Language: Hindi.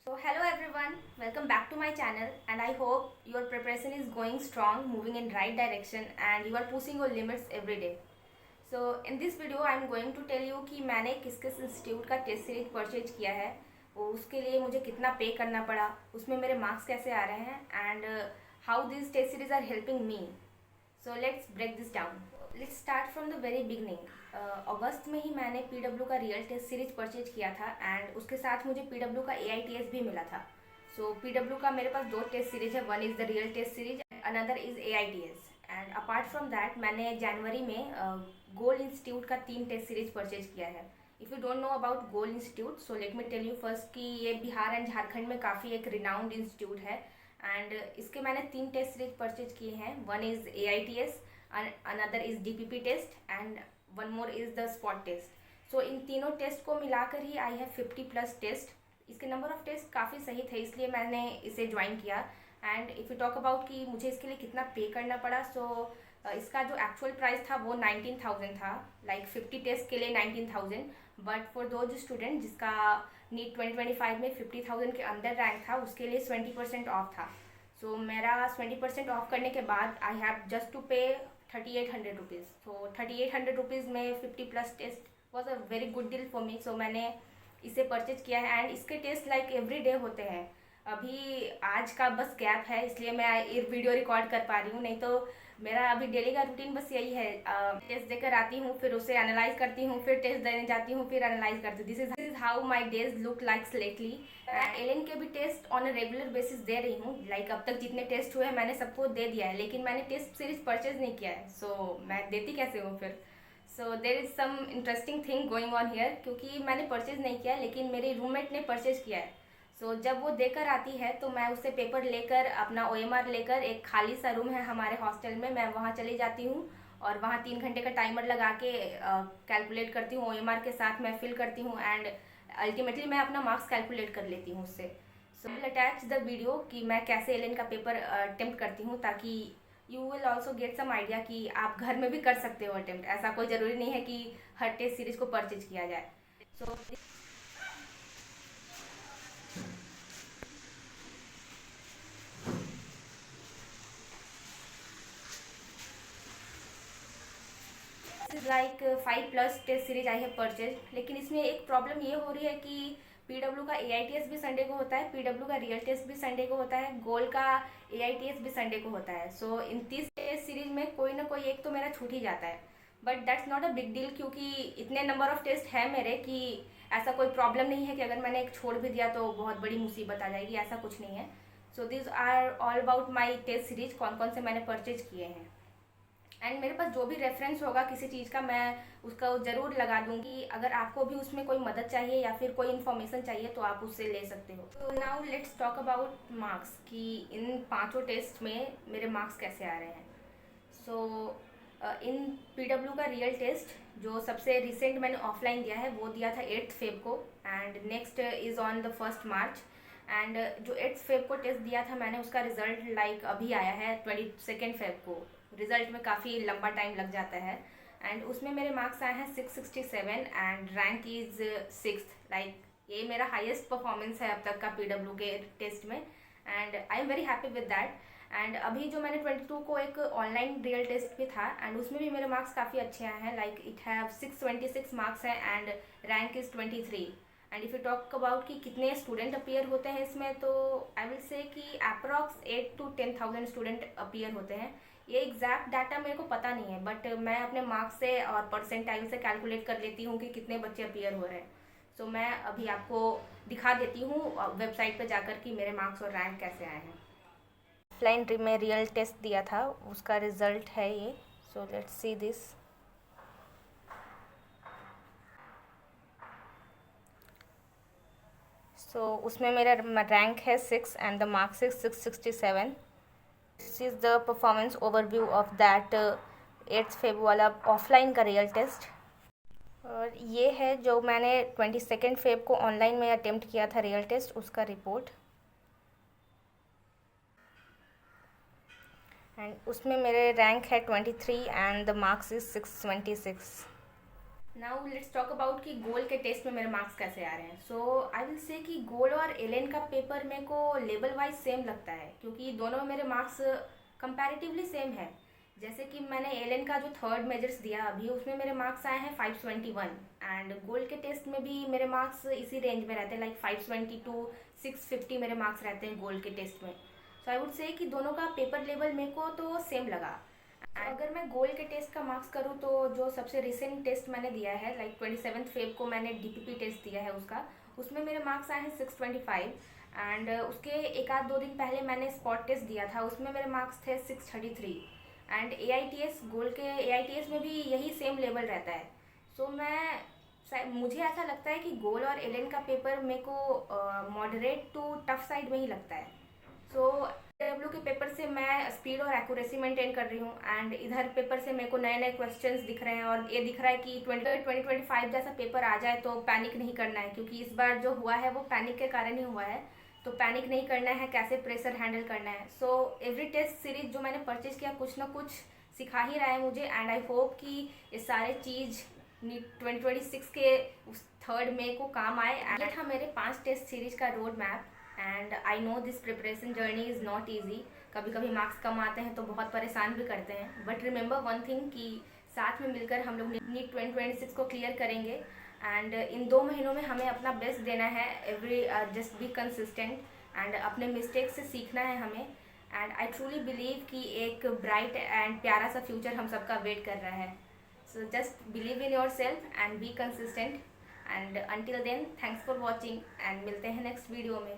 So hello everyone, welcome back to my channel and I hope your preparation is going strong, moving in right direction and you are pushing your limits every day. So in this video I am going to tell you कि मैंने किस किस इंस्टीट्यूट का टेस्ट सीरीज परचेज किया है, वो उसके लिए मुझे कितना पे करना पड़ा, उसमें मेरे मार्क्स कैसे आ रहे हैं and how this test series are helping me. So let's break this down. Let's start from the very beginning. अगस्त में ही मैंने पीडब्ल्यू का रियल टेस्ट सीरीज परचेज किया था एंड उसके साथ मुझे पीडब्ल्यू का एआईटीएस भी मिला था. सो पीडब्ल्यू का मेरे पास दो टेस्ट सीरीज है, one is the real test series, another is AITS. And apart from that मैंने जनवरी में गोल्ड इंस्टीट्यूट का 3 टेस्ट सीरीज परचेज किया है. If you don't know about gold institute so let me tell you first कि ये बिहार एंड झारखंड में काफ़ी एक रिनाउंड इंस्टीट्यूट है एंड इसके मैंने 3 टेस्ट सीरीज परचेज किए हैं. One is AITS, another is DPP test and one more is the spot test. So इन तीनों टेस्ट को मिलाकर ही आई हैव 50+ टेस्ट. इसके नंबर ऑफ टेस्ट काफ़ी सही थे इसलिए मैंने इसे ज्वाइन किया. And if you talk about कि मुझे इसके लिए कितना पे करना पड़ा, सो इसका जो एक्चुअल प्राइस था वो 19,000 था, लाइक 50 टेस्ट के लिए 19,000. बट फॉर दोज स्टूडेंट जिसका नीट 2025 में 50,000 के अंदर रैंक था उसके लिए 20% ऑफ था. सो मेरा 20% ऑफ करने के बाद आई हैव जस्ट टू पे 3,800 रुपीज़. तो 3,800 रुपीज़ में 50+ test was a very good deal for me. So मैंने इसे परचेज किया है एंड इसके टेस्ट लाइक एवरी डे होते हैं. अभी आज का बस गैप है इसलिए मैं ये वीडियो रिकॉर्ड कर पा रही हूँ, नहीं तो मेरा अभी डेली का रूटीन बस यही है. टेस्ट देकर आती हूँ, फिर उसे एनालाइज करती हूँ, फिर टेस्ट देने जाती हूँ, फिर एनालाइज करती हूँ. This is how my days look like lately. LN के भी test on a regular basis दे रही हूँ. लाइक अब तक जितने टेस्ट हुए हैं मैंने सबको दे दिया है, लेकिन मैंने टेस्ट सीरीज परचेज नहीं किया है. सो मैं देती कैसे हूँ फिर. So there is some interesting thing going on here, क्योंकि मैंने परचेज नहीं किया लेकिन मेरी रूममेट ने परचेज किया है. जब वो देकर आती है तो मैं उससे पेपर लेकर अपना ओएमआर लेकर, एक खाली सा रूम है हमारे हॉस्टल में, मैं वहाँ चली जाती हूँ और वहाँ 3 घंटे का टाइमर लगा के कैलकुलेट करती हूँ. ओएमआर के साथ मैं फिल करती हूँ एंड अल्टीमेटली मैं अपना मार्क्स कैलकुलेट कर लेती हूँ उससे. So will attach the video कि मैं कैसे एलएन का पेपर अटेम्प्ट करती हूँ, ताकि you will also get some idea कि आप घर में भी कर सकते हो अटेम्प्ट. ऐसा कोई ज़रूरी नहीं है कि हर टेस्ट सीरीज को परचेज किया जाए. सो लाइक 5+ टेस्ट सीरीज आई है परचेज. लेकिन इसमें एक प्रॉब्लम ये हो रही है कि पीडब्ल्यू का एआईटीएस भी संडे को होता है, पीडब्ल्यू का रियल टेस्ट भी संडे को होता है, गोल्ड का एआईटीएस भी संडे को होता है. सो इन 30 टेस्ट सीरीज में कोई ना कोई एक तो मेरा छूट ही जाता है. But that's not a big deal, क्योंकि इतने नंबर ऑफ टेस्ट है मेरे कि ऐसा कोई प्रॉब्लम नहीं है कि अगर मैंने एक छोड़ भी दिया तो बहुत बड़ी मुसीबत आ जाएगी, ऐसा कुछ नहीं है. So this are all about my test series, कौन कौन से मैंने परचेज किए हैं. एंड मेरे पास जो भी रेफरेंस होगा किसी चीज़ का मैं उसका ज़रूर लगा दूंगी. अगर आपको भी उसमें कोई मदद चाहिए या फिर कोई इन्फॉर्मेशन चाहिए तो आप उससे ले सकते हो. तो now let's talk about marks कि इन 5 टेस्ट में मेरे मार्क्स कैसे आ रहे हैं. सो इन पीडब्ल्यू का रियल टेस्ट जो सबसे रिसेंट मैंने ऑफलाइन दिया है वो दिया था 8 फेब को and next is on the 1 March. And जो 8 फेब को टेस्ट दिया था मैंने उसका रिजल्ट लाइक अभी आया है 22 फेब को. रिजल्ट में काफ़ी लंबा टाइम लग जाता है एंड उसमें मेरे मार्क्स आए हैं 667 and rank is 6th. Like ये मेरा हाईएस्ट परफॉर्मेंस है अब तक का पीडब्ल्यू के टेस्ट में and I am very happy with that. And अभी जो मैंने 22 को एक ऑनलाइन रियल टेस्ट भी था एंड उसमें भी मेरे मार्क्स काफ़ी अच्छे आए हैं. लाइक इट हैव 626 मार्क्स हैं and rank is 23. And if you talk about कि कितने स्टूडेंट अपीयर होते हैं इसमें, तो आई विल से कि अप्रॉक्स 8 to 10,000 स्टूडेंट अपीयर होते हैं. ये एग्जैक्ट डाटा मेरे को पता नहीं है बट मैं अपने मार्क्स से और परसेंटाइल से कैलकुलेट कर लेती हूँ कि कितने बच्चे अपीयर हो रहे हैं. सो मैं अभी आपको दिखा देती हूँ वेबसाइट पे जाकर कि मेरे मार्क्स और रैंक कैसे आए हैं. ऑफलाइन में रियल टेस्ट दिया था उसका रिजल्ट है ये. So let's see this. सो उसमें मेरा रैंक है 6 and the marks is 667. This is the performance overview of that 8 Feb वाला ऑफलाइन का रियल टेस्ट. और ये है जो मैंने 22 फेब को ऑनलाइन में अटेम्प्ट किया था रियल टेस्ट, उसका रिपोर्ट. एंड उसमें मेरे रैंक है 23 and the marks is 626. Now let's talk about कि गोल के टेस्ट में मेरे मार्क्स कैसे आ रहे हैं. सो आई विल से कि गोल और एलेन का पेपर मेरे को लेवल वाइज सेम लगता है, क्योंकि दोनों में मेरे मार्क्स कंपैरेटिवली सेम है. जैसे कि मैंने एलेन का जो थर्ड मेजर्स दिया अभी, उसमें मेरे मार्क्स आए हैं 521, एंड गोल के टेस्ट में भी मेरे मार्क्स इसी रेंज में रहते हैं, लाइक 522 650 मेरे मार्क्स रहते हैं गोल के टेस्ट में. सो आई वुड से कि दोनों का पेपर लेवल मेरे को तो सेम लगा. अगर मैं गोल के टेस्ट का मार्क्स करूँ तो जो सबसे रिसेंट टेस्ट मैंने दिया है, लाइक 27 फेब को मैंने डीपीपी टेस्ट दिया है उसमें मेरे मार्क्स आए हैं 625. एंड उसके एक आध दो दिन पहले मैंने स्पॉट टेस्ट दिया था, उसमें मेरे मार्क्स थे 633. एंड AITS गोल के AITS में भी यही सेम लेवल रहता है. सो मुझे ऐसा लगता है कि गोल और एलेन का पेपर मेरे को मॉडरेट टू टफ साइड में ही लगता है. सो डब्ल्यू के पेपर से मैं स्पीड और एक्यूरेसी मेंटेन कर रही हूँ, एंड इधर पेपर से मेरे को नए नए क्वेश्चंस दिख रहे हैं, और ये दिख रहा है कि 2025 जैसा पेपर आ जाए तो पैनिक नहीं करना है, क्योंकि इस बार जो हुआ है वो पैनिक के कारण ही हुआ है. तो पैनिक नहीं करना है, कैसे प्रेशर हैंडल करना है. सो एवरी टेस्ट सीरीज जो मैंने परचेज किया कुछ ना कुछ सिखा ही रहा है मुझे, एंड आई होप कि ये सारे चीज़ 2026 के उस 3 मई को काम आए. ये था मेरे 5 टेस्ट सीरीज का road map, and I know this preparation journey is not easy. कभी कभी मार्क्स कम आते हैं तो बहुत परेशान भी करते हैं, बट रिमेंबर वन थिंग कि साथ में मिलकर हम लोग नीट 2026 को क्लियर करेंगे. एंड इन 2 महीनों में हमें अपना बेस्ट देना है. जस्ट बी कंसिस्टेंट, एंड अपने मिस्टेक से सीखना है हमें. एंड आई ट्रूली बिलीव कि एक ब्राइट एंड प्यारा सा फ्यूचर हम सबका वेट कर रहा है. So just believe in your self and be consistent. And until then, thanks for watching, and मिलते हैं नेक्स्ट वीडियो में.